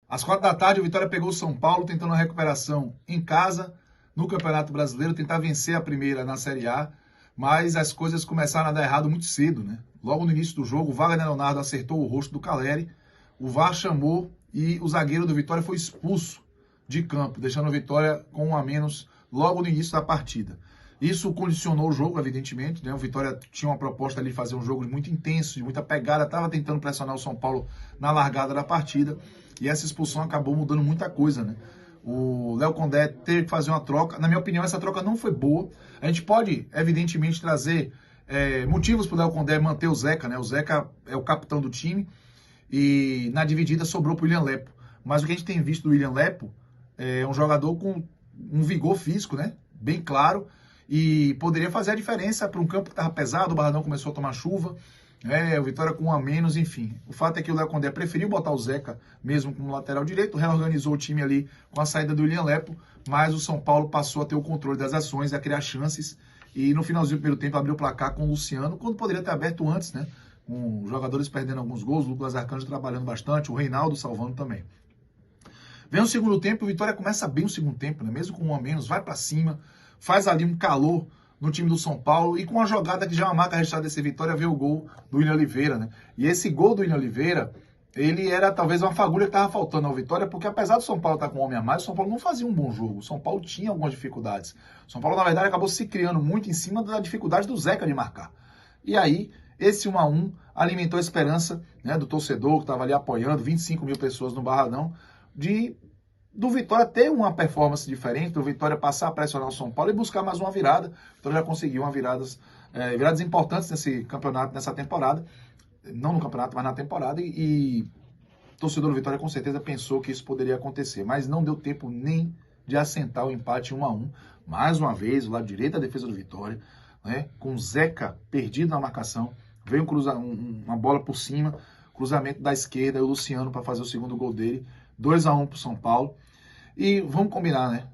Às 4 da tarde, o Vitória pegou o São Paulo, tentando uma recuperação em casa, no Campeonato Brasileiro, tentar vencer a primeira na Série A, mas as coisas começaram a dar errado muito cedo, né? Logo no início do jogo, o Wagner Leonardo acertou o rosto do Caleri, o VAR chamou e o zagueiro do Vitória foi expulso de campo, deixando o Vitória com 1 a menos logo no início da partida. Isso condicionou o jogo, evidentemente, né? O Vitória tinha uma proposta ali de fazer um jogo muito intenso, de muita pegada, estava tentando pressionar o São Paulo na largada da partida, e essa expulsão acabou mudando muita coisa, né? O Léo Condé teve que fazer uma troca. Na minha opinião, essa troca não foi boa. A gente pode, evidentemente, trazer motivos para o Léo Condé manter o Zeca, né? O Zeca é o capitão do time e na dividida sobrou para o William Lepo. Mas o que a gente tem visto do William Lepo é um jogador com um vigor físico, né? Bem claro, e poderia fazer a diferença para um campo que estava pesado, o Barradão começou a tomar chuva, o Vitória com 1 a menos, enfim. O fato é que o Léo Condé preferiu botar o Zeca mesmo como lateral direito, reorganizou o time ali com a saída do William Lepo, mas o São Paulo passou a ter o controle das ações, a criar chances, e no finalzinho do primeiro tempo abriu o placar com o Luciano, quando poderia ter aberto antes, né? Com os jogadores perdendo alguns gols, o Lucas Arcanjo trabalhando bastante, o Reinaldo salvando também. Vem o segundo tempo, o Vitória começa bem o segundo tempo, né? Mesmo com 1 a menos, vai para cima, faz ali um calor no time do São Paulo, e com a jogada que já é uma marca registrada desse Vitória, veio o gol do William Oliveira, né? E esse gol do William Oliveira, ele era talvez uma fagulha que estava faltando ao Vitória, porque apesar do São Paulo estar com um homem a mais, o São Paulo não fazia um bom jogo. O São Paulo tinha algumas dificuldades. O São Paulo, na verdade, acabou se criando muito em cima da dificuldade do Zeca de marcar. E aí, esse 1 a 1 alimentou a esperança, né, do torcedor que estava ali apoiando, 25 mil pessoas no Barradão, do Vitória ter uma performance diferente, do Vitória passar a pressionar o São Paulo e buscar mais uma virada. O Vitória já conseguiu viradas importantes nesse campeonato, nessa temporada. Não no campeonato, mas na temporada. E o torcedor do Vitória com certeza pensou que isso poderia acontecer. Mas não deu tempo nem de assentar o empate 1 a 1. Mais uma vez, o lado direito da defesa do Vitória, né, com o Zeca perdido na marcação. Veio uma bola por cima, cruzamento da esquerda, e o Luciano para fazer o segundo gol dele. 2 a 1 para o São Paulo. E vamos combinar, né?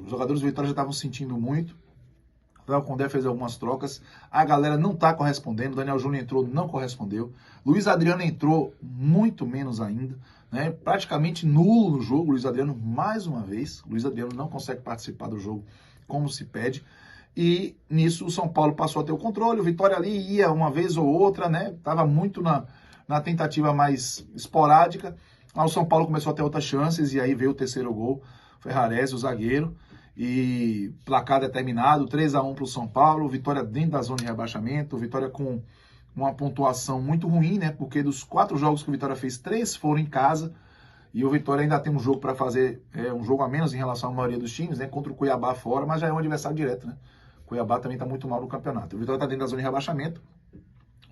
Os jogadores do Vitória já estavam sentindo muito. O Léo Condé fez algumas trocas. A galera não está correspondendo. O Daniel Júnior entrou, não correspondeu. Luiz Adriano entrou muito menos ainda, né? Praticamente nulo no jogo. Luiz Adriano, mais uma vez. Luiz Adriano não consegue participar do jogo como se pede. E nisso o São Paulo passou a ter o controle. O Vitória ali ia uma vez ou outra, né? Estava muito na tentativa mais esporádica. O São Paulo começou a ter outras chances e aí veio o terceiro gol, Ferrarese, o zagueiro, e placar determinado, 3 a 1 para o São Paulo, Vitória dentro da zona de rebaixamento, Vitória com uma pontuação muito ruim, né? Porque dos 4 jogos que o Vitória fez, 3 foram em casa, e o Vitória ainda tem um jogo para fazer, um jogo a menos em relação à maioria dos times, né? Contra o Cuiabá fora, mas já é um adversário direto, né? O Cuiabá também está muito mal no campeonato. O Vitória está dentro da zona de rebaixamento,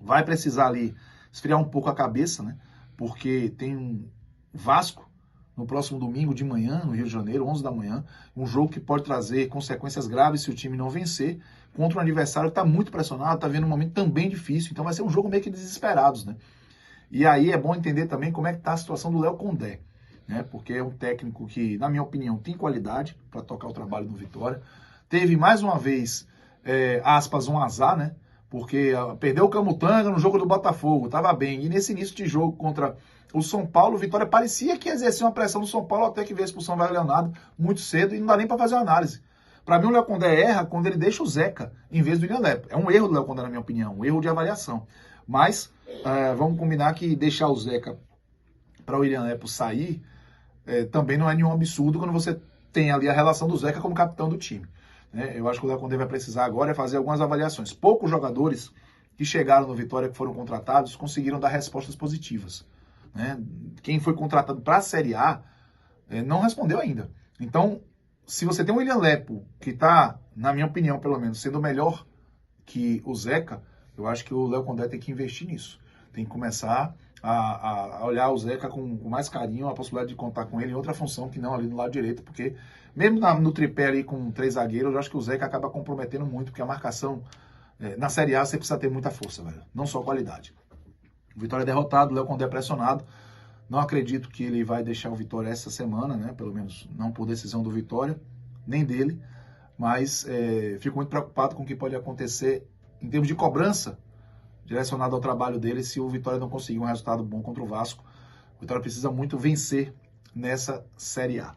vai precisar ali esfriar um pouco a cabeça, né? Porque tem um Vasco, no próximo domingo de manhã, no Rio de Janeiro, 11 da manhã, um jogo que pode trazer consequências graves se o time não vencer, contra um adversário que está muito pressionado, está vendo um momento também difícil, então vai ser um jogo meio que desesperados, né? E aí é bom entender também como é que está a situação do Léo Condé, né? Porque é um técnico que, na minha opinião, tem qualidade para tocar o trabalho do Vitória. Teve mais uma vez, aspas, um azar, né? Porque perdeu o Camutanga no jogo do Botafogo, estava bem. E nesse início de jogo contra o São Paulo, o Vitória parecia que exercia uma pressão no São Paulo até que veio a expulsão do Wagner Leonardo muito cedo e não dá nem para fazer uma análise. Para mim, o Léo Condé erra quando ele deixa o Zeca em vez do William Lepo. É um erro do Léo Condé, na minha opinião, um erro de avaliação. Mas vamos combinar que deixar o Zeca para o William Lepo sair também não é nenhum absurdo quando você tem ali a relação do Zeca como capitão do time. Eu acho que o Léo Condé vai precisar agora fazer algumas avaliações. Poucos jogadores que chegaram no Vitória, que foram contratados, conseguiram dar respostas positivas. Quem foi contratado para a Série A não respondeu ainda. Então, se você tem o William Lepo, que está, na minha opinião, pelo menos, sendo melhor que o Zeca, eu acho que o Léo Condé tem que investir nisso. Tem que começar a olhar o Zeca com mais carinho, a possibilidade de contar com ele em outra função que não ali no lado direito, porque mesmo no tripé ali com 3 zagueiros, eu acho que o Zeca acaba comprometendo muito, porque a marcação na Série A você precisa ter muita força, velho, não só qualidade. O Vitória é derrotado, o Léo Condé é pressionado. Não acredito que ele vai deixar o Vitória essa semana, né? Pelo menos não por decisão do Vitória, nem dele. Mas fico muito preocupado com o que pode acontecer em termos de cobrança direcionado ao trabalho dele se o Vitória não conseguir um resultado bom contra o Vasco. O Vitória precisa muito vencer nessa Série A.